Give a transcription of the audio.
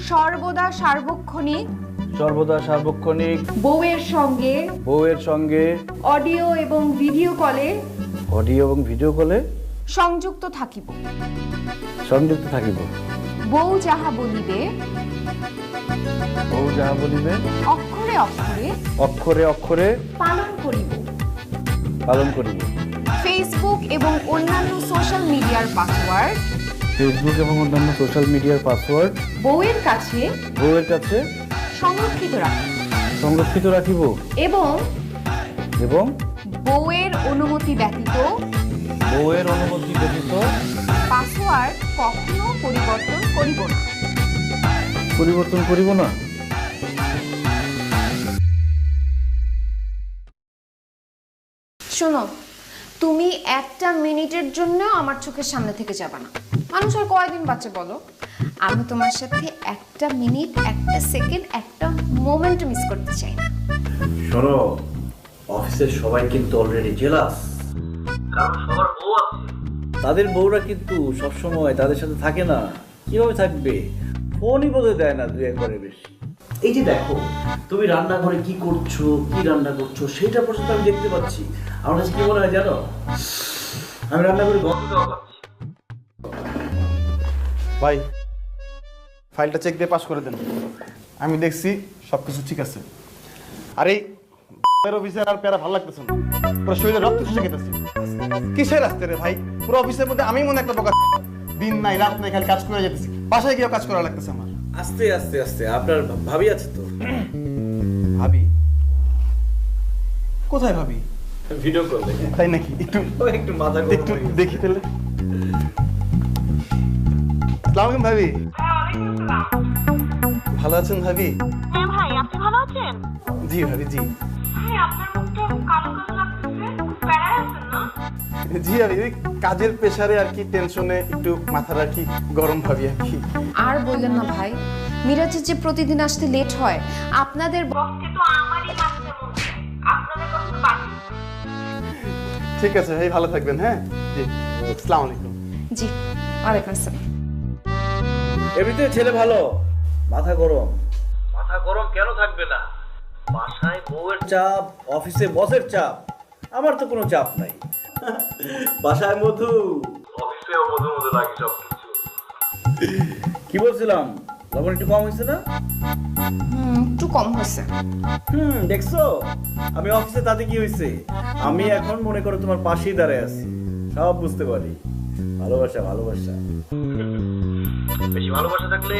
সর্বদা সার্বক্ষণিক বউয়ের সঙ্গে অডিও এবং ভিডিও কলে সংযুক্ত থাকিব। বউ যাহা বলিবে অক্ষরে অক্ষরে পালন করিব। ফেসবুক এবং অন্যান্য সোশ্যাল মিডিয়ার পাসওয়ার্ড বউয়ের কাছে সংরক্ষিত রাখিব এবং বউয়ের অনুমতি ব্যতীত পাসওয়ার্ড কখনো পরিবর্তন করিব না। শোনো, তুমি একটা মিনিটের জন্য আমার চোখের সামনে থেকে যাবে না। মানুষ আর কয়দিন বাঁচে বলো? আমি তোমার সাথে একটা মিনিট, একটা সেকেন্ড, একটা মোমেন্ট মিস করতে চাই না। শোনো, অফিসের সবাই কিন্তু অলরেডি জেলাস, কারণ সবার বউ আছে। তাদের বউরা কিন্তু সবসময় তাদের সাথে থাকে না। কিভাবে থাকবে? ফোনই বোধহয় দেয় না 2 একবারের বেশি। এই যে দেখো, তুমি রান্নাঘরে কি রান্না করছো সেটা পর্যন্ত আমি দেখতে পাচ্ছি। আমার কাছে কি মনে হয় জানো, আমি রান্নাঘরে গন্ধ দেওয়া পাচ্ছি। ভাই, ফাইলটা চেক দিয়ে পাস করে দেন। আমি দেখছি সবকিছু ঠিক আছে। আর এই অফিসের আর প্যারা ভালো লাগতেছে না, পুরো শরীরে রক্ত চুষে খেতেছে। কিসের আসতে রে ভাই? পুরো অফিসের মধ্যে আমি মনে একটা বোকা। দিন নাই রাত নাই খালি কাজ করে যেতেছি, বাসায় গিয়েও কাজ করা লাগতেছে আমার। আস্তে আস্তে আস্তে, আপনার ভাবি আছে তো? ভাবি? কোথায় ভাবি? ভিডিও কল দেখে। তাই নাকি? একটু মাথা একটু দেখি তাহলে। আসসালামু আলাইকুম ভাবি। ভালো আছেন ভাবি? হ্যাঁ ভাই, আপনি ভালো আছেন? জি ভাবি, জি। ভাই, আপনার মুখটা কালো কালো লাগতেছে, খুব প্যারায় আছেন না? জি ভাবি, ওই কাজের প্রেসারে আর কি, টেনশনে একটু মাথার আর কি গরম ভাবি আর কি। আর বললেন না ভাই, মিরাজের যে প্রতিদিন আসতে লেট হয়, আপনাদের বসকে তো আমারই মাঝে মধ্যে আপনাদের কথা বাকি। ঠিক আছে ভাই, ভালো থাকবেন। হ্যাঁ জি, আসসালামু আলাইকুম। জি, ওয়ালাইকুম আসসালাম। এমনিতে ছেলে ভালো, মাথা গরম কেন থাকবে না? বাসায় বউয়ের চাপ, অফিসে বসের চাপ, আমার তো কোনো চাপ নাই। বাসায় মধু, অফিসেও মধু লাগে সবকিছু। কি বলছিলাম, লবণ একটু কম হয়েছে না? একটু কম হয়েছে। দেখছো, আমি অফিসে তাতে কি হয়েছে, আমি এখন মনে করো তোমার পাশেই দাঁড়ায় আছি, সব বুঝতে পারি। ভালোবাসা বেশি ভালোবাসা থাকলে